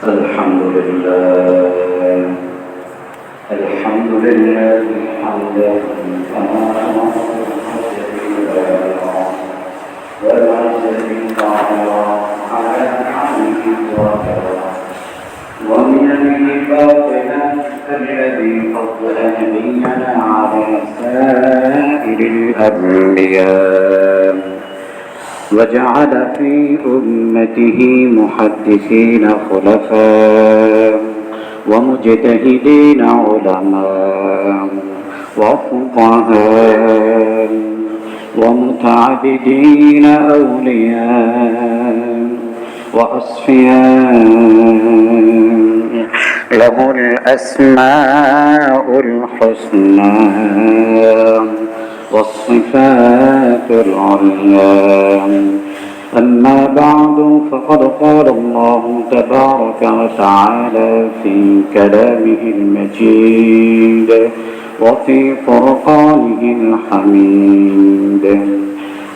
الحمد لله الحمد لله حمدا كما ولا شريك على حمده ومن باطلا الذي فضل نبينا على سائر الأنبياء وجعل في أمته محدثين خلفاء ومجتهدين علماء وفقهاء ومتعبدين أولياء وأصفياء له الأسماء الحسنى والصفات العليا. أما بعد فقد قال الله تبارك وتعالى في كلامه المجيد وفي فرقانه الحميد: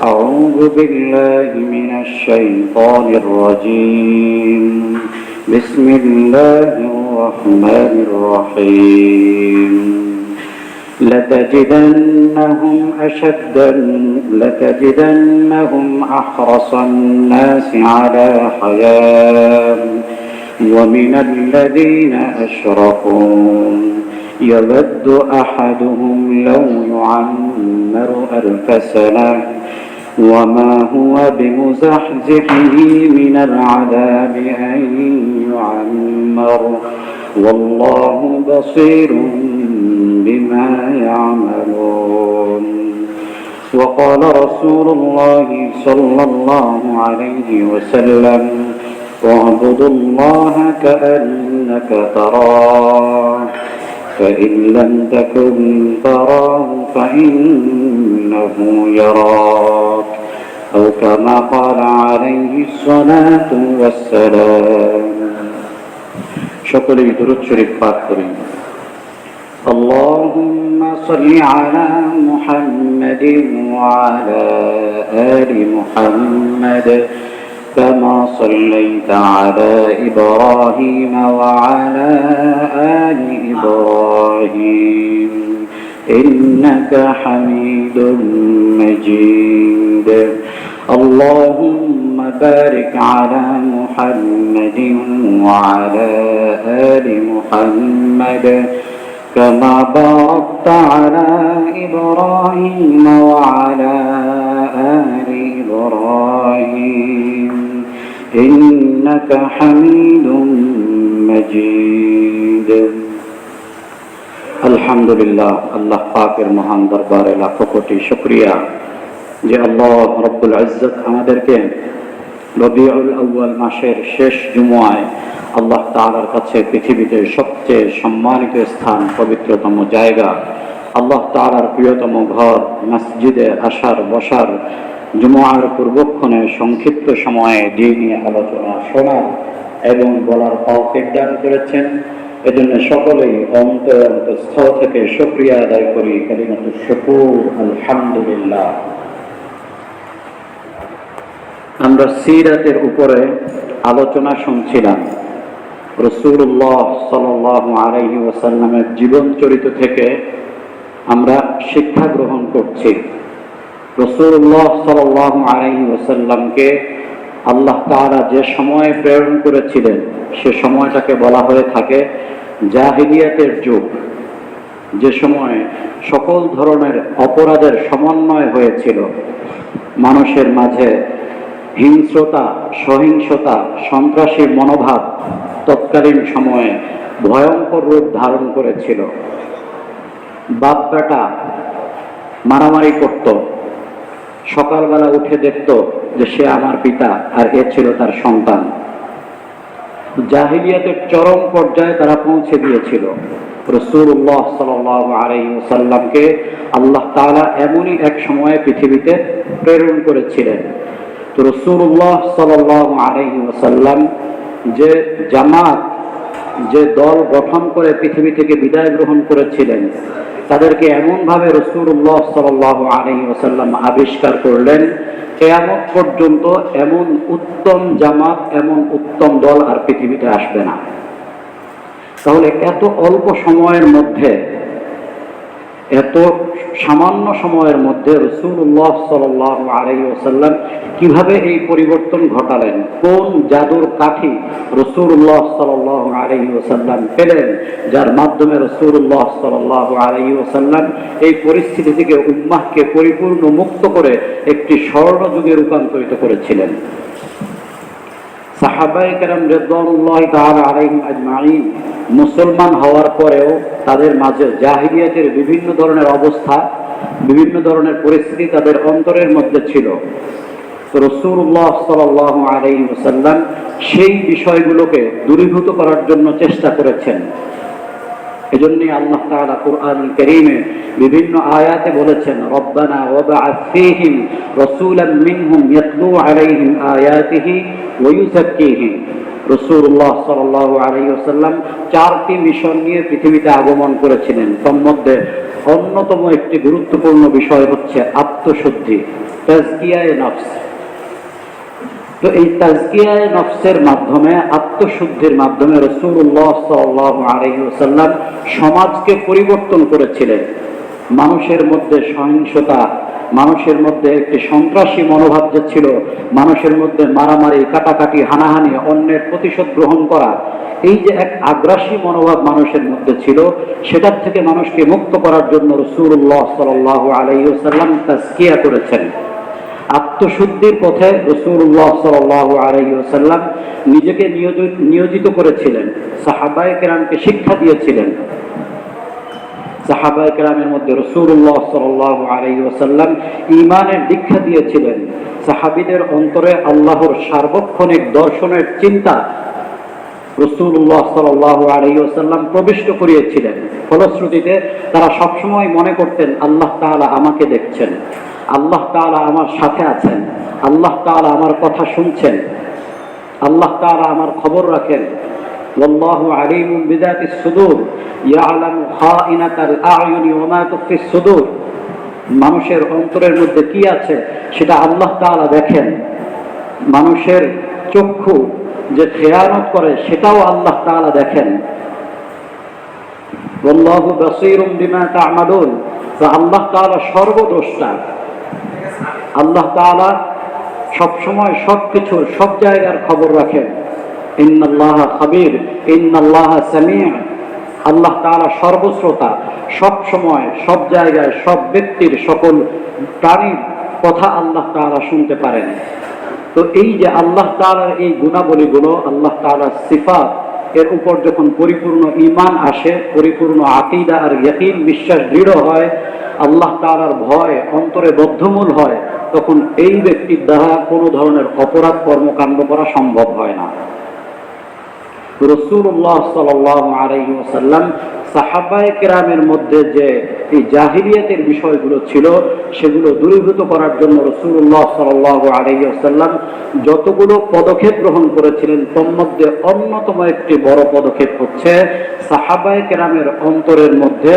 أعوذ بالله من الشيطان الرجيم. بسم الله الرحمن الرحيم. لتجدنهم أحرص الناس على حياة ومن الذين أشركوا يود أحدهم لو يعمر 1000 سنة وما هو بمزحزحه من العذاب أن يعمر والله بصير بما يعملون. وقال رسول الله صلى الله عليه وسلم: واعبدوا الله كأنك تراه فإن لم تكن تراه فإنه يراك، أو كما قال عليه الصلاة والسلام. সকলেই দুরূদ শরীফ পাঠ করি। اللهم صل على محمد وعلى آل محمد كما صليت على إبراهيم وعلى آل إبراهيم إنك حميد مجيد. اللهم بارك على محمد وعلى آل محمد كما باركت على إبراهيم وعلى آل إبراهيم إنك حميد مجيد. আলহামদুলিল্লাহ, আল্লাহ পাকের মহান দরবারে লাখো কোটি শুকরিয়া যে আল্লাহ রব্বুল ইজ্জত আমাদেরকে রবিউল আউয়াল মাসের শেষ জুমআয় আল্লাহ তাআলার কাছে পৃথিবীতে সবচেয়ে সম্মানিত স্থান, পবিত্রতম জায়গা, আল্লাহ তাআলার প্রিয়তম ঘর মসজিদে আসার বসার, জুমআর পূর্বক্ষণে সংক্ষিপ্ত সময়ে দ্বীনি আলোচনা শোনা এবং বলার তৌফিক দান করেছেন। এজন্য সকলেই অন্তঃস্থল থেকে শুকরিয়া আদায় করি। কালিমাতুশ শুকুর, আলহামদুলিল্লাহ। আমরা সিরাতের উপরে আলোচনা শুনছিলাম। রাসূলুল্লাহ সাল্লাল্লাহু আলাইহি ওয়াসাল্লামের জীবন চরিত্র থেকে আমরা শিক্ষা গ্রহণ করছি। রাসূলুল্লাহ সাল্লাল্লাহু আলাইহি ওয়াসাল্লামকে আল্লাহ তাআলা যে সময়ে প্রেরণ করেছিলেন সে সময়টাকে বলা হয়ে থাকে জাহিলিয়াতের যুগ, যে সময় সকল ধরনের অপরাধের সমন্বয় হয়েছিল। মানুষের মাঝে হিংস্রতা, সহিংসতা, সন্ত্রাসী মনোভাব তৎকালীন সময়ে ভয়ঙ্কর রূপ ধারণ করেছিল। বাপ বেটা মারামারি করত, সকালবেলা উঠে দেখত যে সে আমার পিতা আর এ ছিল তার সন্তান। জাহিলিয়াতের চরম পর্যায়ে তারা পৌঁছে দিয়েছিল। রাসূলুল্লাহ সাল্লাল্লাহু আলাইহি ওয়াসাল্লামকে আল্লাহ তাআলা এমনই এক সময়ে পৃথিবীতে প্রেরণ করেছিলেন। তো রাসূলুল্লাহ সাল্লাল্লাহু আলাইহি ওয়াসাল্লাম যে জামাত যে দল গঠন করে পৃথিবী থেকে বিদায় গ্রহণ করেছিলেন, তাদেরকে এমনভাবে রাসূলুল্লাহ সাল্লাল্লাহু আলাইহি ওয়াসাল্লাম আবিষ্কার করলেন, কিয়ামত পর্যন্ত এমন উত্তম জামাত, এমন উত্তম দল আর পৃথিবীতে আসবে না। তাহলে এত অল্প সময়ের মধ্যে, এত সামান্য সময়ের মধ্যে রাসূলুল্লাহ সাল্লাল্লাহু আলাইহি ওয়াসাল্লাম কিভাবে এই পরিবর্তন ঘটালেন, কোন জাদুর কাঠি রাসূলুল্লাহ সাল্লাল্লাহু আলাইহি ওয়াসাল্লাম পেলেন, যার মাধ্যমে রাসূলুল্লাহ সাল্লাল্লাহু আলাইহি ওয়াসাল্লাম এই পরিস্থিতি থেকে উম্মাহকে পরিপূর্ণ মুক্ত করে একটি স্বর্ণযুগে রূপান্তরিত করেছিলেন। সাহাবায়ে কেরাম রাদিয়াল্লাহু তাআলা আলাইহিম আজমাইন মুসলমান হওয়ার পরেও তাদের মাঝে জাহিলিয়াতের বিভিন্ন ধরনের অবস্থা, বিভিন্ন ধরনের পরিস্থিতি তাদের অন্তরের মধ্যে ছিল। রাসূলুল্লাহ সাল্লাল্লাহু আলাইহি ওয়াসাল্লাম সেই বিষয়গুলোকে দূরীভূত করার জন্য চেষ্টা করেছেন। এজন্যই আল্লাহ তাআলা কুরআনুল কারীমে বিভিন্ন আয়াতে বলেছেন, রব্বানা ওয়াবআথ ফীহিম রাসূলাম মিনহুম ইয়াতলু আলাইহিম আয়াতিহি ওয়া ইউযাক্কিহিম। রাসূলুল্লাহ সাল্লাল্লাহু আলাইহি ওয়াসাল্লাম চারটি মিশন নিয়ে পৃথিবীতে আগমন করেছিলেন। তার মধ্যে অন্যতম একটি গুরুত্বপূর্ণ বিষয় হচ্ছে আত্মশুদ্ধি, তাজকিয়ায়ে নফস। তো এই তাজকিয়ায়ে নফসের মাধ্যমে, আত্মশুদ্ধির মাধ্যমে রাসূলুল্লাহ সাল্লাল্লাহু আলাইহি ওয়াসাল্লাম সমাজকে পরিবর্তন করেছিলেন। মানুষের মধ্যে সহিংসতা, মানুষের মধ্যে একটি সন্ত্রাসী মনোভাব যে ছিল, মানুষের মধ্যে মারামারি, কাটাকাটি, হানাহানি, অন্যের প্রতিশোধ গ্রহণ করা, এই যে এক আগ্রাসী মনোভাব মানুষের মধ্যে ছিল, সেটার থেকে মানুষকে মুক্ত করার জন্য রাসূলুল্লাহ সাল্লাল্লাহু আলাইহি ওয়াসাল্লাম তাজকিয়া করেছেন। আত্মশুদ্ধির পথে রাসূলুল্লাহ সাল্লাল্লাহু আলাইহি ওয়াসাল্লাম নিজেকে নিয়োজিত করেছিলেন, সাহাবায়ে কেরামকে শিক্ষা দিয়েছিলেন। সাহাবায়ে কেরামের মধ্যে রাসূলুল্লাহ সাল্লাল্লাহু আলাইহি ওয়াসাল্লাম ঈমানের দীক্ষা দিয়েছিলেন। সাহাবীদের অন্তরে আল্লাহর সার্বক্ষণিক দর্শনের চিন্তা রাসূলুল্লাহ সাল্লাল্লাহু আলাইহি ওয়াসাল্লাম প্রবিষ্ট করিয়েছিলেন। ফলশ্রুতিতে তারা সবসময় মনে করতেন, আল্লাহ তাআলা আমাকে দেখছেন, আল্লাহ তাআলা আমার সাথে আছেন, আল্লাহ তাআলা আমার কথা শুনছেন, আল্লাহ তাআলা আমার খবর রাখেন। ওয়াল্লাহু আলীমুম বিযাতিস সুদূর ইয়ালামু খাইনাতাল আ'য়ুনি ওয়া মা তুখফিস সুদূর। মানুষের অন্তরের মধ্যে কি আছে সেটা আল্লাহ তাআলা দেখেন। মানুষের চক্ষু যে খেয়ানত করে সেটাও আল্লাহ তাআলা দেখেন। ওয়াল্লাহু বাসীরুম বিমা তা'মালুন। তো আল্লাহ তাআলা সর্বদ্রষ্টা, আল্লাহ তাআলা সবসময় সবকিছু, সব জায়গার খবর রাখেন। ইন্নাল্লাহা খাবীর, ইন্নাল্লাহা সামি'। আল্লাহ তাআলা সর্বশ্রোতা, সব সময়, সব জায়গায়, সব ব্যক্তির, সকল প্রাণীর কথা আল্লাহ তাআলা শুনতে পারেন। তো এই যে আল্লাহ তাআলার এই গুণাবলীগুলো, আল্লাহ তাআলার সিফাত, এর উপর যখন পরিপূর্ণ ঈমান আসে, পরিপূর্ণ আকীদা আর ইয়াকিন, বিশ্বাস দৃঢ় হয়, আল্লাহ তাআলার ভয় অন্তরে বদ্ধমূল হয়, তখন এই ব্যক্তির দ্বারা কোনো ধরনের অপরাধ কর্মকাণ্ড করা সম্ভব হয় না। রাসূলুল্লাহ সাল্লাল্লাহু আলাইহি ওয়াসাল্লাম সাহাবায়ে কেরামের মধ্যে যে এই জাহিলিয়াতের বিষয়গুলো ছিল, সেগুলো দূরীভূত করার জন্য রাসূলুল্লাহ সাল্লাল্লাহু আলাইহি ওয়াসাল্লাম যতগুলো পদক্ষেপ গ্রহণ করেছিলেন, তার মধ্যে অন্যতম একটি বড় পদক্ষেপ হচ্ছে সাহাবায়ে কেরামের অন্তরের মধ্যে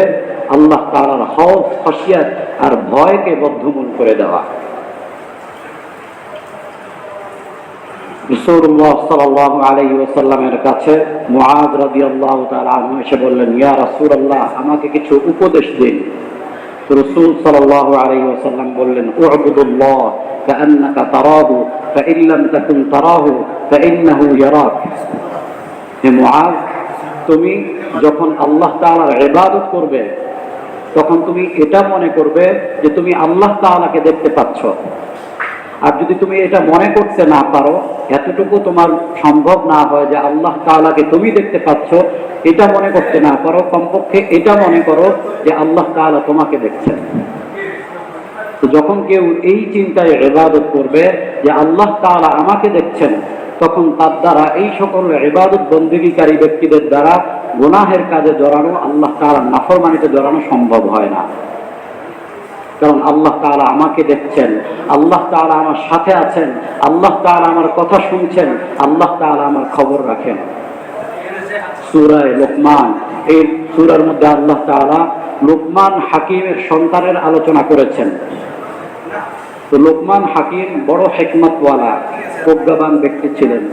আল্লাহ তাআলার খৌফ, খাশিয়াত আর ভয়কে বদ্ধমূল করে দেওয়া। রাসূলুল্লাহ সাল্লাল্লাহু আলাইহি ওয়াসাল্লামের কাছে মুআয রাদিয়াল্লাহু তাআলা আনহু এসে বললেন, ইয়া রাসূলুল্লাহ, আমাকে কিছু উপদেশ দিন। রাসূল সাল্লাল্লাহু আলাইহি ওয়াসাল্লাম বললেন, উ'বুদুল্লাহ কাআন্নাকা তারাহু ফাইন লাম তাকুন তারাহু ফাইন্নাহু ইয়ারাক। হে মুআয, তুমি যখন আল্লাহ তাআলার ইবাদত করবে, তখন তুমি এটা মনে করবে যে তুমি আল্লাহ তাআলাকে দেখতে পাচ্ছ। আর যদি তুমি এটা মনে করতে না পারো, এতটুকু তোমার সম্ভব না হয় যে আল্লাহ তাআলাকে তুমি দেখতে পাচ্ছ, এটা মনে করতে না পারো, কমপক্ষে এটা মনে করো যে আল্লাহ তাআলা তোমাকে দেখছেন। তো যখন কেউ এই চিন্তায় ইবাদত করবে যে আল্লাহ তাআলা আমাকে দেখছেন, তখন তার দ্বারা এই সকল ইবাদত বন্দেগীকারী ব্যক্তিদের দ্বারা গুনাহের কাজে জড়ানো, আল্লাহ তাআলার নাফরমানিতে জড়ানো সম্ভব হয় না। কারণ আল্লাহ তাআলা আমাকে দেখছেন, আল্লাহ তাআলা আমার সাথে আছেন, আল্লাহ তাআলা আমার কথা শুনছেন, আল্লাহ তাআলা আমার খবর রাখেন। সূরা লোকমান। এই সূরার মধ্যে আল্লাহ তাআলা লোকমান হাকিমের সন্তানের আলোচনা করেছেন। তো লোকমান হাকিম বড় হিকমতওয়ালা, প্রজ্ঞাবান ব্যক্তি ছিলেন।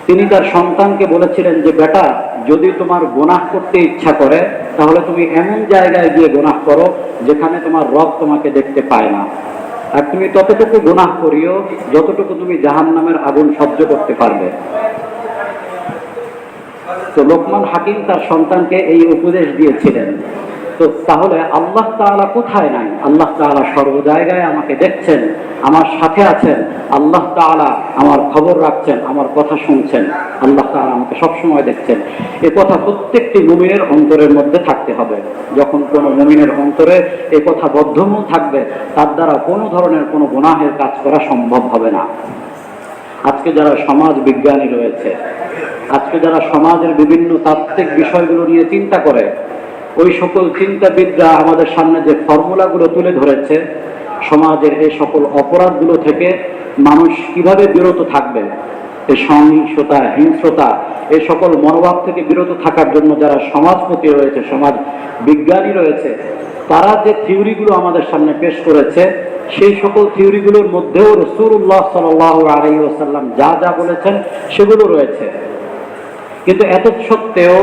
তিনি তার সন্তানকে বলেছিলেন যে, বেটা, যদি তোমার গুনাহ করতে ইচ্ছা করে তাহলে তুমি এমন জায়গায় গিয়ে গুনাহ করো যেখানে তোমার রব তোমাকে দেখতে পায় না, আর তুমি ততটুকু গুনাহ করিও যতটুকু তুমি জাহান্নামের আগুন সহ্য করতে পারবে। তো লোকমান হাকিম তার সন্তানকে এই উপদেশ দিয়েছিলেন। তো তাহলে আল্লাহ তাআলা কোথায় নাই? আল্লাহ তাআলা সর্ব জায়গায় আমাকে দেখছেন, আমার সাথে আছেন। আল্লাহ তাআলা আমার খবর রাখছেন, আমার কথা শুনছেন। আল্লাহ তাআলা আমাকে সবসময় দেখছেন। এ কথা প্রত্যেকটি মুমিনের অন্তরের মধ্যে থাকতে হবে। যখন কোনো মুমিনের অন্তরে এ কথা বদ্ধমূল থাকবে, তার দ্বারা কোনো ধরনের কোনো গুনাহের কাজ করা সম্ভব হবে না। আজকে যারা সমাজ বিজ্ঞানী রয়েছে, আজকে যারা সমাজের বিভিন্ন তাত্ত্বিক বিষয়গুলো নিয়ে চিন্তা করে, ওই সকল চিন্তাবিদরা আমাদের সামনে যে ফর্মুলাগুলো তুলে ধরেছে, সমাজের এই সকল অপরাধগুলো থেকে মানুষ কিভাবে বিরত থাকবে, এই সহিংসতা, হিংস্রতা, এই সকল মনোভাব থেকে বিরত থাকার জন্য যারা সমাজপতি রয়েছে, সমাজ বিজ্ঞানী রয়েছে, তারা যে থিওরিগুলো আমাদের সামনে পেশ করেছে, সেই সকল থিওরিগুলোর মধ্যেও রাসূলুল্লাহ সাল্লাল্লাহু আলাইহি ওয়াসাল্লাম যা যা বলেছেন সেগুলো রয়েছে। কিন্তু এত সত্ত্বেও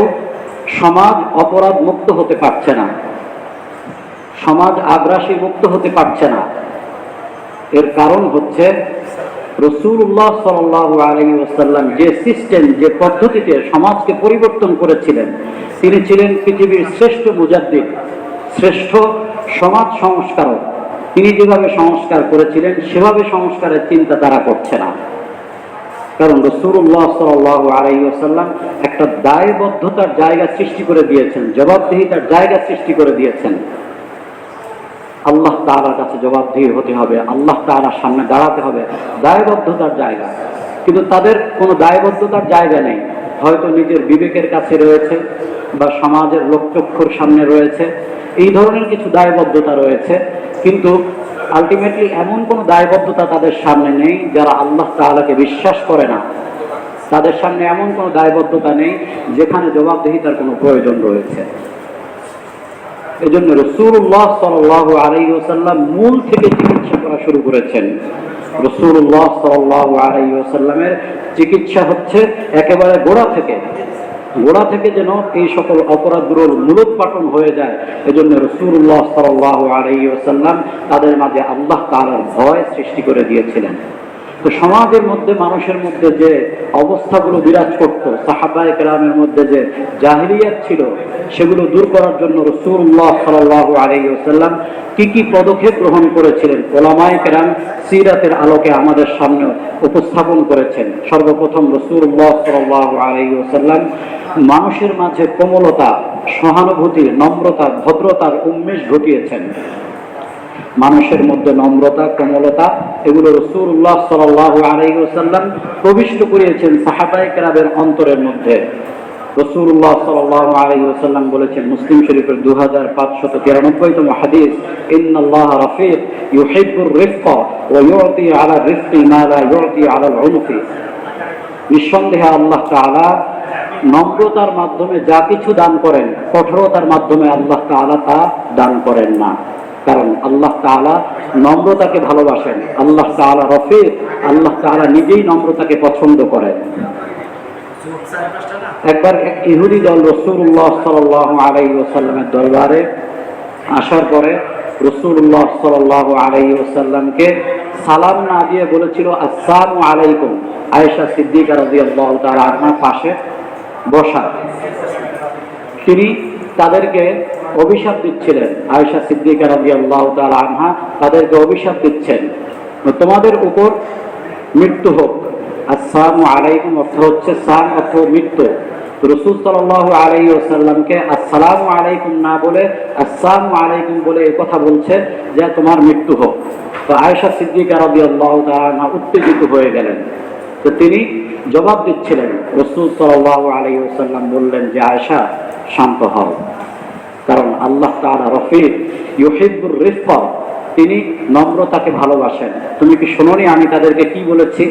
সমাজ অপরাধ মুক্ত হতে পারছে না, সমাজ আগ্রাসী মুক্ত হতে পারছে না। এর কারণ হচ্ছে রাসূলুল্লাহ সাল্লাল্লাহু আলাইহি ওয়াসাল্লাম যে সিস্টেম, যে পদ্ধতিতে সমাজকে পরিবর্তন করেছিলেন, তিনি ছিলেন পৃথিবীর শ্রেষ্ঠ মুজাদ্দিদ, শ্রেষ্ঠ সমাজ সংস্কারক। তিনি যেভাবে সংস্কার করেছিলেন সেভাবে সংস্কারের চিন্তা তারা করছে না। কারণ রাসূলুল্লাহ সাল্লাল্লাহু আলাইহি ওয়াসাল্লাম একটা দায়বদ্ধতার জায়গা সৃষ্টি করে দিয়েছেন, জবাবদিহিতার জায়গা সৃষ্টি করে দিয়েছেন। আল্লাহ তাআলার কাছে জবাবদিহি হতে হবে, আল্লাহ তাআলার সামনে দাঁড়াতে হবে, দায়বদ্ধতার জায়গা। কিন্তু তাদের কোনো দায়বদ্ধতার জায়গা নেই। হয়তো নিজের বিবেকের কাছে রয়েছে বা সমাজের লোকচক্ষুর সামনে রয়েছে, এই ধরনের কিছু দায়বদ্ধতা রয়েছে। কিন্তু আলটিমেটলি এমন কোনো দায়বদ্ধতা তাদের সামনে নেই যারা আল্লাহ তাআলাকে বিশ্বাস করে না। তাদের সামনে এমন কোনো দায়বদ্ধতা নেই যেখানে জবাবদিহিতার কোনো প্রয়োজন রয়েছে। এজন্য রাসূলুল্লাহ সাল্লাল্লাহু আলাইহি ওয়াসাল্লাম মূল থেকে চিকিৎসা করা শুরু করেছেন। রাসূলুল্লাহ সাল্লাল্লাহু আলাইহি ওয়াসাল্লামের চিকিৎসা হচ্ছে একেবারে গোড়া থেকে যেন এই সকল অপরাধগুলোর মূলোৎপাটন হয়ে যায়। এজন্য রাসূলুল্লাহ সাল্লাল্লাহু আলাইহি ওয়াসাল্লাম তাদের মাঝে আল্লাহ তাআলার ভয় সৃষ্টি করে দিয়েছিলেন। তো সমাজের মধ্যে, মানুষের মধ্যে যে অবস্থাগুলো বিরাজ করত, সাহাবায়ে কেরামের মধ্যে যে জাহিলিয়াত ছিল, সেগুলো দূর করার জন্য রাসূলুল্লাহ সাল্লাল্লাহু আলাইহি ওয়াসাল্লাম কি পদক্ষেপ গ্রহণ করেছিলেন, উলামায়ে কেরাম সিরাতের আলোকে আমাদের সামনে উপস্থাপন করেছেন। সর্বপ্রথম রাসূলুল্লাহ সাল্লাল্লাহু আলাইহি ওয়াসাল্লাম মানুষের মাঝে কোমলতা, সহানুভূতি, নম্রতা, ভদ্রতার উন্মেষ ঘটিয়েছেন। মানুষের মধ্যে নম্রতা, কোমলতা, এগুলো রাসূলুল্লাহ সাল্লাল্লাহু আলাইহি ওয়াসাল্লাম প্রবিষ্ট করিয়েছেন সাহাবায়ে কেরামের অন্তরের মধ্যে। রাসূলুল্লাহ সাল্লাল্লাহু আলাইহি ওয়াসাল্লাম বলেছেন, মুসলিম শরীফের 2593তম হাদিস, ইন্নাল্লাহা রাফিক ইউহিব্বুর রিফকা ওয়া ইউতি আলা রিফকি মা লা ইউতি আলা আল-উনফি। নিঃসন্দেহে আল্লাহ তাআলা নম্রতার মাধ্যমে যা কিছু দান করেন, কঠোরতার মাধ্যমে আল্লাহ তাআলা তা দান করেন না। কারণ আল্লাহ তাআলা নম্রতাকে ভালোবাসেন। আল্লাহ তাআলা রফিক, আল্লাহ তাআলা নিজেই নম্রতাকে পছন্দ করেন। একবার এক ইহুদি দল রাসূলুল্লাহ সাল্লাল্লাহু আলাইহি ওয়াসাল্লামের দরবারে আসার পরে রাসূলুল্লাহ সাল্লাল্লাহু আলাইহি ওয়াসাল্লামকে সালাম না দিয়ে বলেছিল, আসসালামু আলাইকুম। আয়েশা সিদ্দিকা রাদিয়াল্লাহু তাআলা আনহার পাশে বসা। তিনি তাদেরকে অভিশাপ দিচ্ছিলেন। আয়েশা সিদ্দিকা রাদিয়াল্লাহু তাআলা আনহা তাদেরকে অভিশাপ দিচ্ছেন, তোমাদের উপর মৃত্যু হোক। আসসালামু আলাইকুম অর্থ হচ্ছে সালাম, অর্থ মৃত্যু। রাসূল সাল্লাল্লাহু আলাইহি ওয়াসাল্লামকে আসসালামু আলাইকুম না বলে আসসালামু আলাইকুম বলে এই কথা বলছে যে তোমার মৃত্যু হোক। তো আয়েশা সিদ্দিকা রাদিয়াল্লাহু তাআলা আনহা উত্তেজিত হয়ে গেলেন। তো তিনি জবাব দিচ্ছিলেন। রাসূল সাল্লাল্লাহু আলাইহি ওয়াসাল্লাম বললেন যে, আয়েশা শান্ত হও, কারণ আল্লাহ তাআলা রফিক ইউহিব্বুর রিফকা, তিনি নম্রতাকে ভালোবাসেন। তুমি কি শোনোনি আমি তাদেরকে কি বলেছি?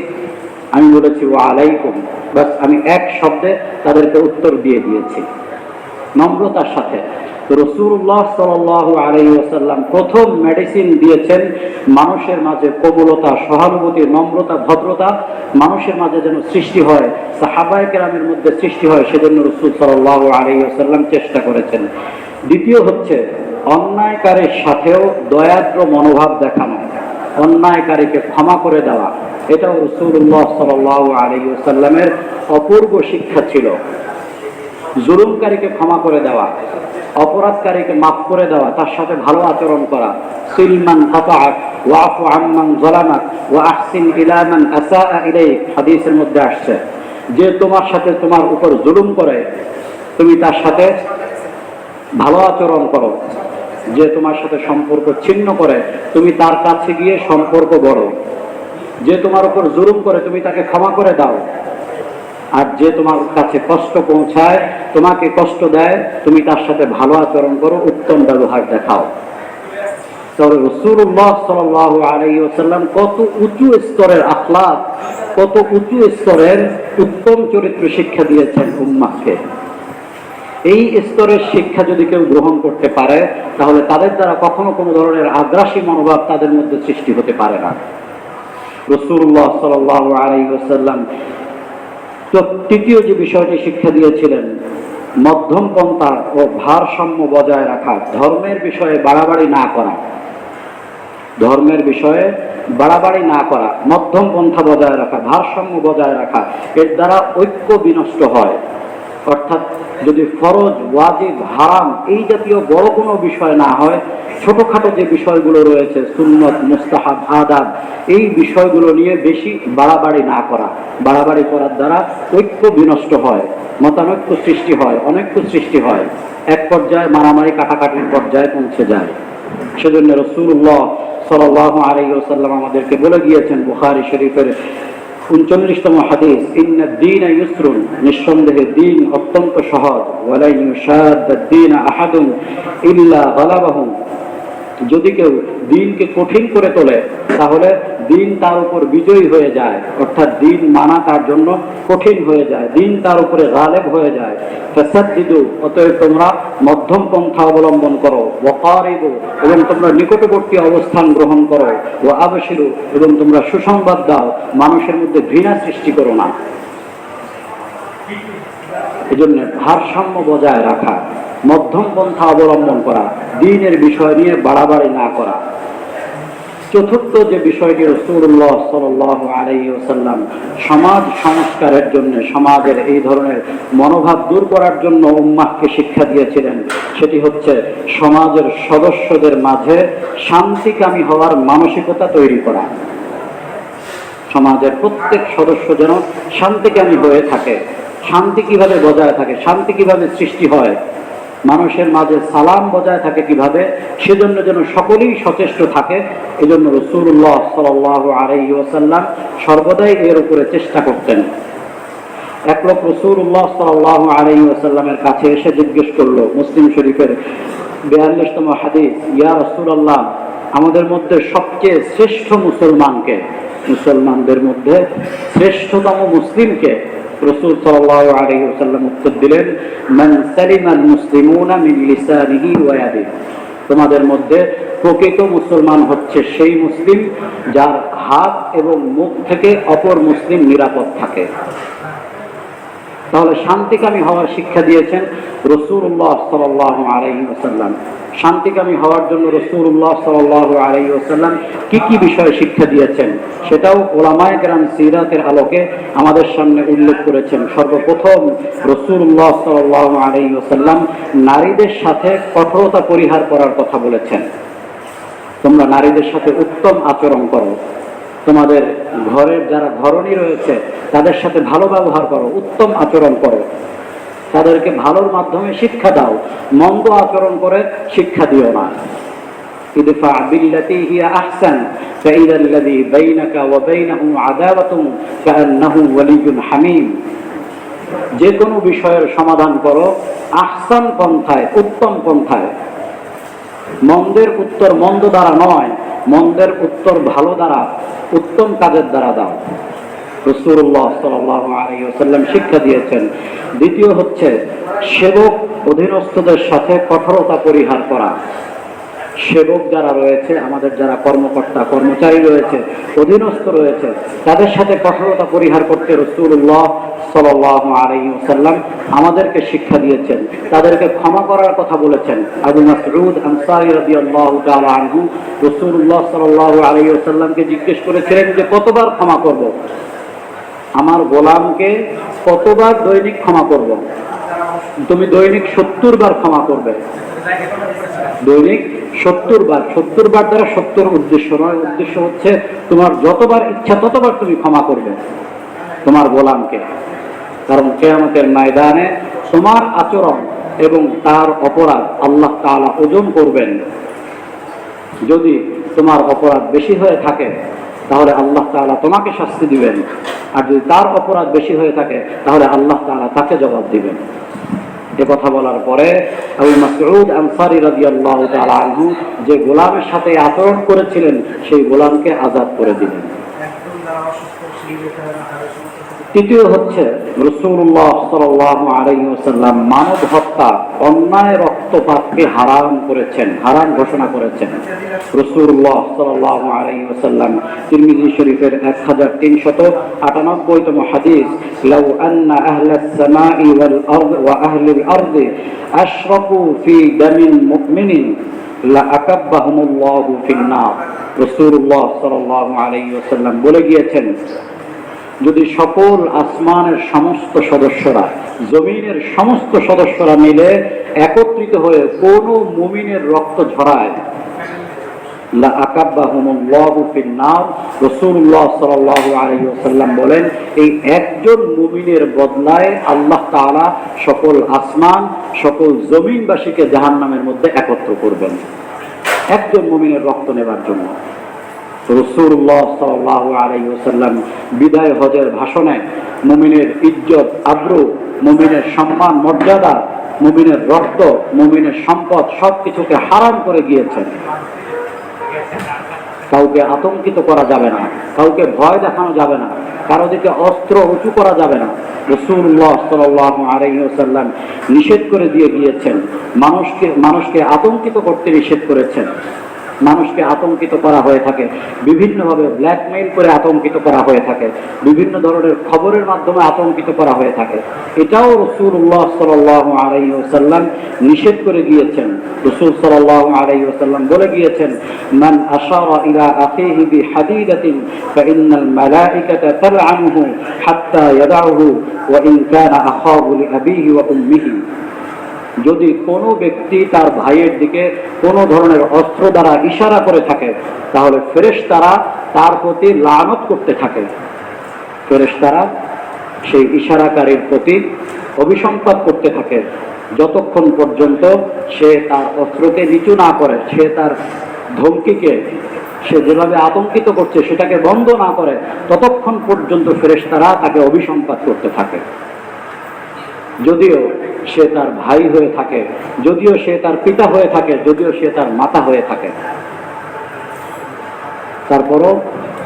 আমি বলেছি ওয়া আলাইকুম, বাস আমি এক শব্দে তাদেরকে উত্তর দিয়ে দিয়েছি নম্রতার সাথে। তো রাসূলুল্লাহ সাল্লাল্লাহু আলাইহি ওয়াসাল্লাম প্রথম মেডিসিন দিয়েছেন মানুষের মাঝে কোমলতা, সহানুভূতি, নম্রতা, ভদ্রতা মানুষের মাঝে যেন সৃষ্টি হয়, সাহাবায়ে কেরামের মধ্যে সৃষ্টি হয়, সেজন্য রাসূল সাল্লাল্লাহু আলাইহি ওয়াসাল্লাম চেষ্টা করেছেন। দ্বিতীয় হচ্ছে অন্যায়কারীর সাথেও দয়াদ্র মনোভাব দেখানো, অন্যায়কারীকে ক্ষমা করে দেওয়া, এটাও রাসূলুল্লাহ সাল্লাল্লাহু আলাইহি ওয়াসাল্লামের অপূর্ব শিক্ষা ছিল। জুলুমকারীকে ক্ষমা করে দেওয়া, অপরাধকারীকে মাফ করে দেওয়া, তার সাথে ভালো আচরণ করা। সিলমান কাতাআক ওয়াফু আম্মান যালামাক ওয়া আহসিন ইলা মান আসাআ ইলাইক, হাদিসের মধ্যে আসছে যে তোমার সাথে তোমার উপর জুলুম করে তুমি তার সাথে ভালো আচরণ করো, যে তোমার সাথে সম্পর্ক ছিন্ন করে তুমি তার কাছে গিয়ে সম্পর্ক গড়ো, যে তোমার উপর জুলুম করে তুমি তাকে ক্ষমা করে দাও, আর যে তোমার কাছে কষ্ট পৌঁছায়, তোমাকে কষ্ট দেয়, তুমি তার সাথে ভালো আচরণ করো, উত্তম ব্যবহার দেখাও। তাহলে রাসূলুল্লাহ সাল্লাল্লাহু আলাইহি ওয়াসাল্লাম কত উঁচু স্তরের আখলাক, কত উঁচু স্তরের উত্তম চরিত্র শিক্ষা দিয়েছেন উম্মাহকে। এই স্তরের শিক্ষা যদি কেউ গ্রহণ করতে পারে তাহলে তাদের দ্বারা কখনো কোনো ধরনের আগ্রাসী মনোভাব তাদের মধ্যে সৃষ্টি হতে পারে না। রাসূলুল্লাহ সাল্লাল্লাহু আলাইহি ওয়াসাল্লাম তৃতীয় যে বিষয়টি শিক্ষা দিয়েছিলেন, মধ্যম পন্থা ও ভারসাম্য বজায় রাখা, ধর্মের বিষয়ে বাড়াবাড়ি না করা, ধর্মের বিষয়ে বাড়াবাড়ি না করা, মধ্যম পন্থা বজায় রাখা, ভারসাম্য বজায় রাখা, এর দ্বারা ঐক্য বিনষ্ট হয়। অর্থাৎ যদি ফরজ, ওয়াজিব, হারাম এই জাতীয় বড় কোনো বিষয় না হয়, ছোটখাটো যে বিষয়গুলো রয়েছে সুন্নত, মুস্তাহাব, আদাব, এই বিষয়গুলো নিয়ে বেশি বাড়াবাড়ি না করা। বাড়াবাড়ি করার দ্বারা ঐক্য বিনষ্ট হয়, মতানৈক্য সৃষ্টি হয়, অনৈক্য সৃষ্টি হয়, এক পর্যায়ে মারামারি কাটাকাটির পর্যায়ে পৌঁছে যায়। সেজন্য রাসূলুল্লাহ সাল্লাল্লাহু আলাইহি ওয়াসাল্লাম আমাদেরকে বলে গিয়েছেন বুখারী শরীফের 39তম হাদিস, ইন্নাদ দীনা ইউসরুন, নিঃসন্দেহে দ্বীন অত্যন্ত সহজ, ওয়ালা ইউশাদ্দাদ দীনা আহাদুন ইল্লা গালাবাহু, যদি কেউ দ্বীনকে কঠিন করে তোলে তাহলে দ্বীন তার উপর বিজয়ী হয়ে যায়, অর্থাৎ দ্বীন মানা তার জন্য কঠিন হয়ে যায়, দ্বীন তার উপরে গালেব হয়ে যায়। ফাসাদ্দিদু, অতএব তোমরা মধ্যম পন্থা অবলম্বন করো, ওয়াকারিবু, এবং তোমরা নিকটবর্তী অবস্থান গ্রহণ করো, ওয়া আবশিরু, এবং তোমরা সুসংবাদ দাও, মানুষের মধ্যে ঘৃণা সৃষ্টি করো না। এজন্য ভারসাম্য বজায় রাখা, মধ্যম পন্থা অবলম্বন করা, দ্বীনের বিষয় নিয়ে বাড়াবাড়ি না করা। চতুর্থ যে বিষয়টি রাসূলুল্লাহ সাল্লাল্লাহু আলাইহি ওয়াসাল্লাম সমাজ সংস্কারের জন্য, সমাজের এই ধরনের মনোভাব দূর করার জন্য উম্মাহকে শিক্ষা দিয়েছিলেন, সেটি হচ্ছে সমাজের সদস্যদের মাঝে শান্তিকামী হওয়ার মানসিকতা তৈরি করা। সমাজের প্রত্যেক সদস্য যেন শান্তিকামী হয়ে থাকে। শান্তি কিভাবে বজায় থাকে, শান্তি কিভাবে সৃষ্টি হয়, মানুষের মাঝে সালাম বজায় থাকে কিভাবে, সেজন্য যেন সকলেই সচেষ্ট থাকে। এজন্য রাসূলুল্লাহ সাল্লাল্লাহু আলাইহি ওয়াসাল্লাম সর্বদাই এর উপরে চেষ্টা করতেন। এক লোক রাসূলুল্লাহ সাল্লাল্লাহু আলাইহি ওয়াসাল্লামের কাছে এসে জিজ্ঞেস করলো, মুসলিম শরীফের 42তম হাদিস, ইয়া রাসূলুল্লাহ, আমাদের মধ্যে সবচেয়ে শ্রেষ্ঠ মুসলমানকে, মুসলমানদের মধ্যে শ্রেষ্ঠতম মুসলিমকে? রাসূল সাল্লাল্লাহু আলাইহি ওয়াসাল্লাম উত্তর দিলেন, মান সালিমাল মুসলিমুনা মিন লিসানিহি ওয়া ইয়াদিহি, তোমাদের মধ্যে প্রকৃত মুসলমান হচ্ছে সেই মুসলিম যার হাত এবং মুখ থেকে অপর মুসলিম নিরাপদ থাকে। তাহলে শান্তিকামী হওয়ার শিক্ষা দিয়েছেন রাসূলুল্লাহ সাল্লাল্লাহু আলাইহি ওয়াসাল্লাম। শান্তিকামী হওয়ার জন্য রাসূলুল্লাহ সাল্লাল্লাহু আলাইহি ওয়াসাল্লাম কি কি বিষয় শিক্ষা দিয়েছেন সেটাও উলামায়ে কেরাম সিরাতের আলোকে আমাদের সামনে উল্লেখ করেছেন। সর্বপ্রথম রাসূলুল্লাহ সাল্লাল্লাহু আলাইহি ওয়াসাল্লাম নারীদের সাথে কঠোরতা পরিহার করার কথা বলেছেন। তোমরা নারীদের সাথে উত্তম আচরণ করো, তোমাদের ঘরের যারা ঘরণী রয়েছে তাদের সাথে ভালো ব্যবহার করো, উত্তম আচরণ করো, তাদেরকে ভালোর মাধ্যমে শিক্ষা দাও, মন্দ আচরণ করে শিক্ষা দিও না। ইদফা বিল্লাতি হিয়া আহসান ফাইদাল্লাযী বাইনাকা ওয়া বাইনাহু আদাওয়াতুন কাআন্নাহু ওয়ালিয়্যুন হামীম, যে কোনো বিষয়ের সমাধান করো আহসান পন্থায়, উত্তম পন্থায়। মন্দের উত্তর মন্দ দ্বারা নয়, মন্দের উত্তর ভালো দ্বারা, উত্তম কাজের দ্বারা দাও। রাসূলুল্লাহ সাল্লাল্লাহু আলাইহি ওয়াসাল্লাম শিক্ষা দিয়েছেন। দ্বিতীয় হচ্ছে সেবক অধীনস্থদের সাথে কঠোরতা পরিহার করা। সেবক যারা রয়েছে, আমাদের যারা কর্মকর্তা কর্মচারী রয়েছে, অধীনস্থ রয়েছে, তাদের সাথে কঠোরতা পরিহার করতে রাসূলুল্লাহ সাল্লাল্লাহু আলাইহি ওয়াসাল্লাম আমাদেরকে শিক্ষা দিয়েছেন। তাদেরকে ক্ষমা করার কথা বলেছেন। আবু মাসউদ আনসারী রাদিয়াল্লাহু তাআলা আনহু রাসূলুল্লাহ সাল্লাল্লাহু আলাইহি ওয়াসাল্লামকে জিজ্ঞেস করেছিলেন যে কতবার ক্ষমা করব? আমার গোলামকে কতবার দৈনিক ক্ষমা করব? তুমি দৈনিক 70 বার ক্ষমা করবে। দৈনিক 70 বার। 70 বার দ্বারা 70 উদ্দেশ্য নয়, উদ্দেশ্য হচ্ছে তোমার যতবার ইচ্ছা ততবার তুমি ক্ষমা করবে তোমার গোলামকে। কারণ কিয়ামতের ময়দানে তোমার আচরণ এবং তার অপরাধ আল্লাহ তাআলা ওজন করবেন। যদি তোমার অপরাধ বেশি হয়ে থাকে তাহলে আল্লাহ তাআলা তোমাকে শাস্তি দিবেন, আর যদি তার অপরাধ বেশি হয়ে থাকে তাহলে আল্লাহ তাআলা তাকে জবাব দিবেন। এ কথা বলার পরে আবু মাসউদ আনসারী রাদিয়াল্লাহু তাআলা আনহু যে গোলামের সাথে আচরণ করেছিলেন সেই গোলামকে আযাদ করে দিলেন। তৃতীয় হচ্ছে রাসূলুল্লাহ সাল্লাল্লাহু আলাইহি ওয়াসাল্লাম মানব হত্যা, অন্যায় রক্তপাতকে হারাম করেছেন, হারাম ঘোষণা করেছেন। রাসূলুল্লাহ সাল্লাল্লাহু আলাইহি ওয়াসাল্লাম তিরমিজি শরীফের 1398তম হাদিস, লাউ আন্না আহলাস সামাই ওয়াল আরদ ওয়া আহলিল আরদি আশরাকু ফি দামিন মুমিনিন লা আকাব্বাহুমুল্লাহু ফিন নার। রাসূলুল্লাহ সাল্লাল্লাহু আলাইহি ওয়াসাল্লাম বলে গিয়েছেন, যদি সকল আসমানের সমস্ত সদস্যরা, জমিনের সমস্ত সদস্যরা মিলে একত্রিত হয়ে কোন মুমিনের রক্ত ঝরায়, লা আকাব্বাহুমুল্লাহু ফিন নার। রাসূলুল্লাহ সাল্লাল্লাহু আলাইহি ওয়াসাল্লাম বলেন, এই একজন মুমিনের বদলায় আল্লাহ তাআলা সকল আসমান, সকল জমিনবাসীকে জাহান্নামের মধ্যে একত্র করবেন একজন মুমিনের রক্ত নেবার জন্য। রাসূলুল্লাহ সাল্লাল্লাহু আলাইহি ওয়াসাল্লাম বিদায় হজের ভাষণে মুমিনের ইজ্জত আবরু, মুমিনের সম্মান মর্যাদা, মুমিনের রক্ত, মুমিনের সম্পদ সবকিছুকে হারাম করে গিয়েছেন। কাউকে আতঙ্কিত করা যাবে না, কাউকে ভয় দেখানো যাবে না, কারো দিকে অস্ত্র উঁচু করা যাবে না। রাসূলুল্লাহ সাল্লাল্লাহু আলাইহি ওয়াসাল্লাম নিষেধ করে দিয়ে গিয়েছেন। মানুষকে আতঙ্কিত করতে নিষেধ করেছেন। মানুষকে আতঙ্কিত করা হয়ে থাকে বিভিন্নভাবে, ব্ল্যাকমেইল করে আতঙ্কিত করা হয়ে থাকে, বিভিন্ন ধরনের খবরের মাধ্যমে আতঙ্কিত করা হয়ে থাকে। এটাও রাসূলুল্লাহ সাল্লাল্লাহু আলাইহি ওয়াসাল্লাম নিষেধ করে গিয়েছেন। রাসূল সাল্লাল্লাহু আলাইহি ওয়াসাল্লাম বলে গিয়েছেন, মান আশারা ইলা আখিহি বিহাদিদাতিন ফাইন্নাল মালাইকাতা তালআনুহু হাত্তা ইয়াদাউহু ওয়া ইন কানা আখাহু লিআবিহি ওয়া উম্মিহি। যদি কোনো ব্যক্তি তার ভাইয়ের দিকে কোনো ধরনের অস্ত্র দ্বারা ইশারা করে থাকে তাহলে ফেরেশতারা তার প্রতি লানত করতে থাকে। ফেরেশতারা সেই ইশারাকারীর প্রতি অভিসম্পাত করতে থাকে যতক্ষণ পর্যন্ত সে তার অস্ত্রকে নিচু না করে, সে তার ধমকিকে, সে যেভাবে আতঙ্কিত করছে সেটাকে বন্ধ না করে, ততক্ষণ পর্যন্ত ফেরেশতারা তাকে অভিসম্পাত করতে থাকে। যদিও সে তার ভাই হয়ে থাকে, যদিও সে তার পিতা হয়ে থাকে, যদিও সে তার মাতা হয়ে থাকে, তারপরও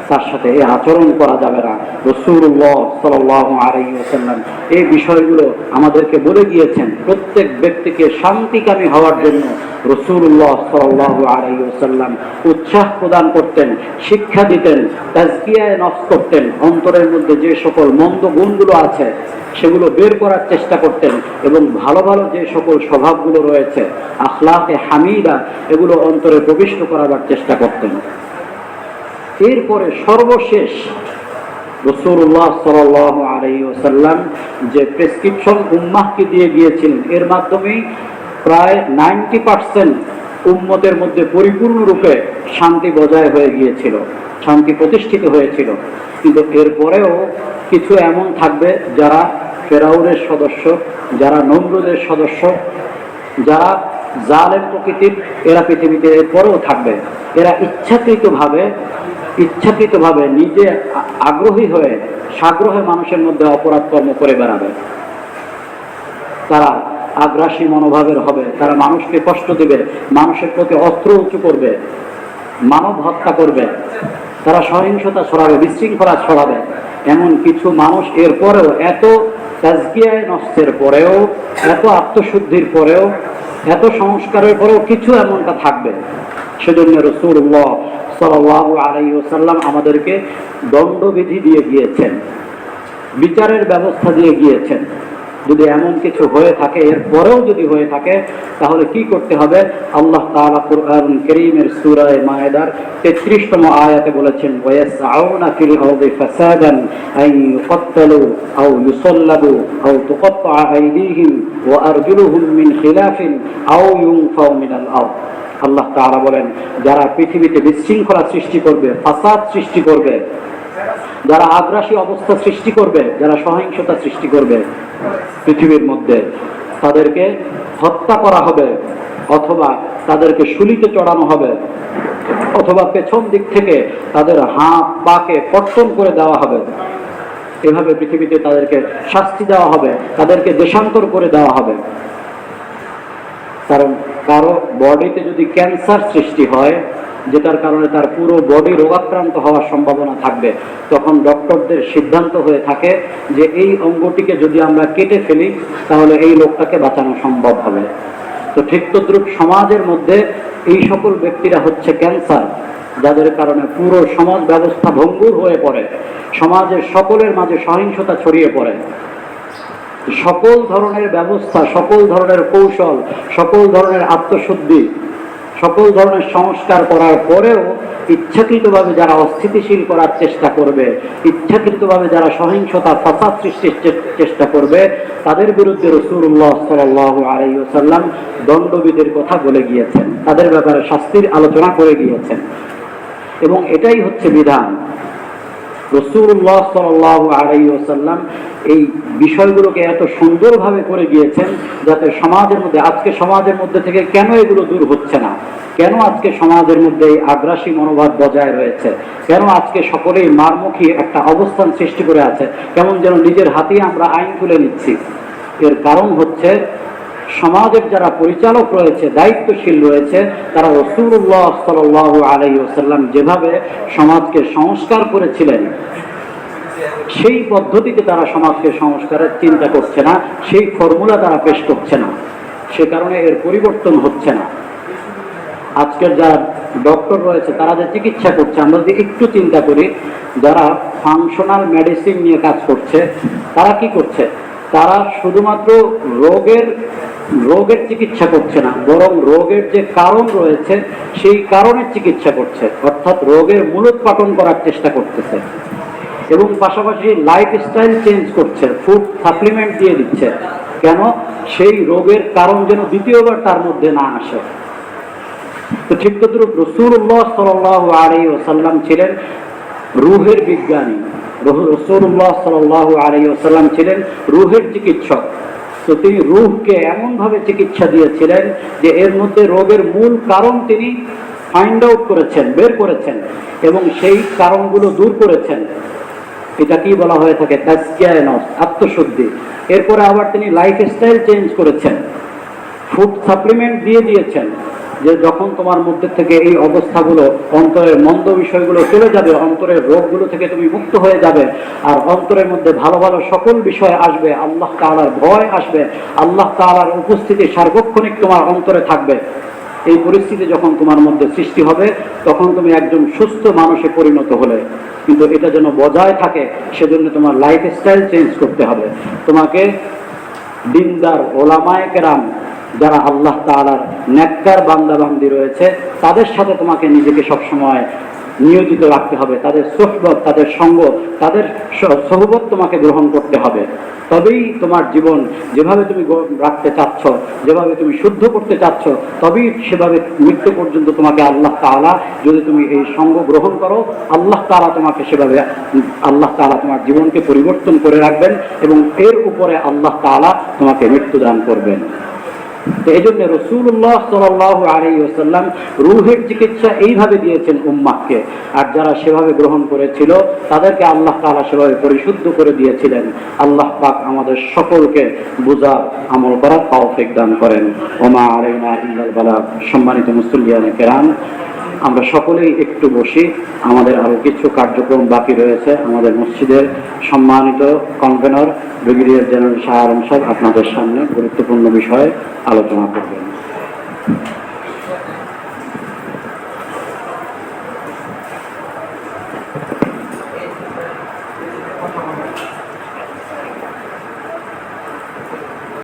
তার সাথে এই আচরণ করা যাবে না। রাসূলুল্লাহ সাল্লাল্লাহু আলাইহি ওয়াসাল্লাম এই বিষয়গুলো আমাদেরকে বলে গিয়েছেন। প্রত্যেক ব্যক্তিকে শান্তিকামী হওয়ার জন্য রাসূলুল্লাহ সাল্লাল্লাহু আলাইহি ওয়াসাল্লাম উৎসাহ প্রদান করতেন, শিক্ষা দিতেন, তাজকিয়ায়ে নফস করতেন। অন্তরের মধ্যে যে সকল মন্দ গুণগুলো আছে সেগুলো বের করার চেষ্টা করতেন এবং ভালো ভালো যে সকল স্বভাবগুলো রয়েছে, আখলাকে হামিদা, এগুলো অন্তরে প্রবিষ্ট করাবার চেষ্টা করতেন। এরপরে সর্বশেষ রাসূলুল্লাহ সাল্লাল্লাহু আলাইহি ওয়াসাল্লাম যে প্রেসক্রিপশন উম্মাহকে দিয়ে গিয়েছিলেন, এর মাধ্যমে প্রায় 90% উম্মতের মধ্যে পরিপূর্ণরূপে শান্তি বজায় হয়ে গিয়েছিল, শান্তি প্রতিষ্ঠিত হয়েছিল। কিন্তু এরপরেও কিছু এমন থাকবে যারা ফেরাউনের সদস্য, যারা নমরুদের সদস্য, যারা জালেম প্রকৃতির, এরা পৃথিবীতে এরপরেও থাকবে। এরা ইচ্ছাকৃতভাবে নিজে আগ্রহী হয়ে সাগ্রহে মানুষের মধ্যে অপরাধ কর্ম করে বেড়াবে। তারা আগ্রাসী মনোভাবের হবে, তারা মানুষকে কষ্ট দেবে, মানুষের প্রতি অস্ত্র উঁচু করবে, মানব হত্যা করবে, তারা সহিংসতা ছড়াবে, বিশৃঙ্খলা ছড়াবে। এমন কিছু মানুষ এরপরেও এত তাজকিয়ায়ে নফসের পরেও, এত আত্মশুদ্ধির পরেও, এত সংস্কারের পরেও কিছু এমনটা থাকবে। সেজন্য রাসূলুল্লাহ সাল্লাল্লাহু আলাইহি ওয়াসাল্লাম আমাদেরকে দণ্ডবিধি দিয়ে গিয়েছেন, বিচারের ব্যবস্থা দিয়ে গিয়েছেন। যদি এমন কিছু হয়ে থাকে, এর পরেও যদি হয়ে থাকে, তাহলে কি করতে হবে? আল্লাহ তাআলা কুরআন কারীমের সূরা মায়েদার 33তম আয়াতে বলেছেন, ওয়ায়াসআউনা ফিল আরদি ফাসাদান আন ইউকাত্তালু আও ইউসাল্লাবু আও তুকাত্তা আইদিহিম ওয়া আরজুলুহুম মিন খিলাফিন আও ইউনফাউ মিনাল আরদ। আল্লাহ তাআলা বলেন, যারা পৃথিবীতে বিশৃঙ্খলা সৃষ্টি করবে, ফাসাদ সৃষ্টি করবে, যারা আগ্রাসী অবস্থা সৃষ্টি করবে, যারা সহিংসতা সৃষ্টি করবে পৃথিবীর মধ্যে, তাদেরকে হত্যা করা হবে, অথবা তাদেরকে শুলিতে চড়ানো হবে, অথবা পেছন দিক থেকে তাদের হাত পাকে কর্তন করে দেওয়া হবে। এভাবে পৃথিবীতে তাদেরকে শাস্তি দেওয়া হবে, তাদেরকে দেশান্তর করে দেওয়া হবে। কারণ কারো বডিতে যদি ক্যান্সার সৃষ্টি হয়, যেটার কারণে তার পুরো বডি রোগাক্রান্ত হওয়ার সম্ভাবনা থাকবে, তখন ডক্টরদের সিদ্ধান্ত হয়ে থাকে যে এই অঙ্গটিকে যদি আমরা কেটে ফেলি, তাহলে এই লোকটাকে বাঁচানো সম্ভব হবে। তো ঠিক তদ্রূপ সমাজের মধ্যে এই সকল ব্যক্তিরা হচ্ছে ক্যান্সার, যাদের কারণে পুরো সমাজ ব্যবস্থা ভঙ্গুর হয়ে পড়ে, সমাজের সকলের মাঝে সহিংসতা ছড়িয়ে পড়ে। সকল ধরনের ব্যবস্থা, সকল ধরনের কৌশল, সকল ধরনের আত্মশুদ্ধি, সকল ধরনের সংস্কার করার পরেও ইচ্ছাকৃতভাবে যারা অস্থিতিশীল করার চেষ্টা করবে, ইচ্ছাকৃতভাবে যারা সহিংসতা ফাসাদ সৃষ্টির চেষ্টা করবে, তাদের বিরুদ্ধে রাসূলুল্লাহ সাল্লাল্লাহু আলাইহি ওয়াসাল্লাম দণ্ডবিধির কথা বলে গিয়েছেন, তাদের ব্যাপারে শাস্তির আলোচনা করে গিয়েছেন। এবং এটাই হচ্ছে বিধান। রাসূলুল্লাহ সাল্লাল্লাহু আলাইহি ওয়াসাল্লাম এই বিষয়গুলোকে এত সুন্দরভাবে করে গিয়েছেন, যাতে সমাজের মধ্যে, আজকে সমাজের মধ্যে থেকে কেন এগুলো দূর হচ্ছে না, কেন আজকে সমাজের মধ্যে এই আগ্রাসী মনোভাব বজায় রয়েছে, কেন আজকে সকলেই মারমুখী একটা অবস্থান সৃষ্টি করে আছে, কেমন যেন নিজের হাতেই আমরা আইন তুলে নিচ্ছি। এর কারণ হচ্ছে সমাজের যারা পরিচালক রয়েছে, দায়িত্বশীল রয়েছে, তারা রাসূলুল্লাহ সাল্লাল্লাহু আলাইহি ওয়াসাল্লাম যেভাবে সমাজকে সংস্কার করেছিলেন, সেই পদ্ধতিতে তারা সমাজকে সংস্কারের চিন্তা করছে না, সেই ফর্মুলা তারা পেশ করছে না। সে কারণে এর পরিবর্তন হচ্ছে না। আজকের যারা ডক্টর রয়েছে, তারা যে চিকিৎসা করছে, আমরা যদি একটু চিন্তা করি, যারা ফাংশনাল মেডিসিন নিয়ে কাজ করছে, তারা কি করছে? তারা শুধুমাত্র রোগের চিকিৎসা করছে না, বরং রোগের যে কারণ রয়েছে সেই কারণের চিকিৎসা করছে, অর্থাৎ রোগের মূলোৎপাটন করার চেষ্টা করতেছে। এবং পাশাপাশি লাইফস্টাইল চেঞ্জ করছে, ফুড সাপ্লিমেন্ট দিয়ে দিচ্ছে। কেন? সেই রোগের কারণ যেন দ্বিতীয়বার তার মধ্যে না আসে। তো ঠিক তদ্রূপ রাসূলুল্লাহ সাল্লাল্লাহু আলাইহি ওয়াসাল্লাম ছিলেন রূহের বিজ্ঞানী, রাসূলুল্লাহ সাল্লাল্লাহু আলাইহি ওয়াসাল্লাম ছিলেন রূহের চিকিৎসক। তো তিনি রূহকে এমনভাবে চিকিৎসা দিয়েছিলেন যে এর মধ্যে রোগের মূল কারণ তিনি ফাইন্ড আউট করেছেন, বের করেছেন, এবং সেই কারণগুলো দূর করেছেন। এটা কি বলা হয়ে থাকে? তাজকিয়ায়ে নফস, আত্মশুদ্ধি। এরপরে আবার তিনি লাইফস্টাইল চেঞ্জ করেছেন, ফুড সাপ্লিমেন্ট দিয়ে দিয়েছেন, যে যখন তোমার মধ্যে থেকে এই অবস্থাগুলো, অন্তরের মন্দ বিষয়গুলো চলে যাবে, অন্তরের রোগগুলো থেকে তুমি মুক্ত হয়ে যাবে, আর অন্তরের মধ্যে ভালো ভালো সকল বিষয় আসবে, আল্লাহ তাআলার ভয় আসবে, আল্লাহ তাআলার উপস্থিতি সার্বক্ষণিক তোমার অন্তরে থাকবে। এই পরিস্থিতি যখন তোমার মধ্যে সৃষ্টি হবে, তখন তুমি একজন সুস্থ মানুষে পরিণত হলে। কিন্তু এটা যেন বজায় থাকে, সেজন্য তোমার লাইফস্টাইল চেঞ্জ করতে হবে। তোমাকে দিনদার ওলামায়ে কেরাম, যারা আল্লাহ তাআলার নেককার বান্দা বান্দি রয়েছে, তাদের সাথে তোমাকে নিজেকে সবসময় নিয়োজিত রাখতে হবে। তাদের সোহবত, তাদের সঙ্গ, তাদের সোহবত তোমাকে গ্রহণ করতে হবে। তবেই তোমার জীবন যেভাবে তুমি রাখতে চাচ্ছ, যেভাবে তুমি শুদ্ধ করতে চাচ্ছ, তবেই সেভাবে মৃত্যু পর্যন্ত তোমাকে আল্লাহ তাআলা, যদি তুমি এই সঙ্গ গ্রহণ করো, আল্লাহ তাআলা তোমাকে সেভাবে, আল্লাহ তাআলা তোমার জীবনকে পরিবর্তন করে রাখবেন, এবং এর উপরে আল্লাহ তাআলা তোমাকে মৃত্যু দান করবেন। তো এই জন্য রাসূলুল্লাহ সাল্লাল্লাহু আলাইহি ওয়াসাল্লাম রূহের চিকিৎসা এইভাবে দিয়েছেন উম্মাহকে, আর যারা সেভাবে গ্রহণ করেছিল তাদেরকে আল্লাহ তাআলা সেভাবে পরিশুদ্ধ করে দিয়েছিলেন। আল্লাহ পাক আমাদের সকলকে বুঝার আমল করার তৌফিক দান করেন। ওমা আলাইনা ইল্লাল বালাগ। সম্মানিত মুসল্লিয়ানে কেরাম, আমরা সকলেই একটু বসি, আমাদের আরো কিছু কার্যক্রম বাকি রয়েছে। আমাদের মসজিদের সম্মানিত convenor brigadier general Shah Alam সাহেব আপনাদের সামনে গুরুত্বপূর্ণ বিষয়ে আলোচনা করবেন।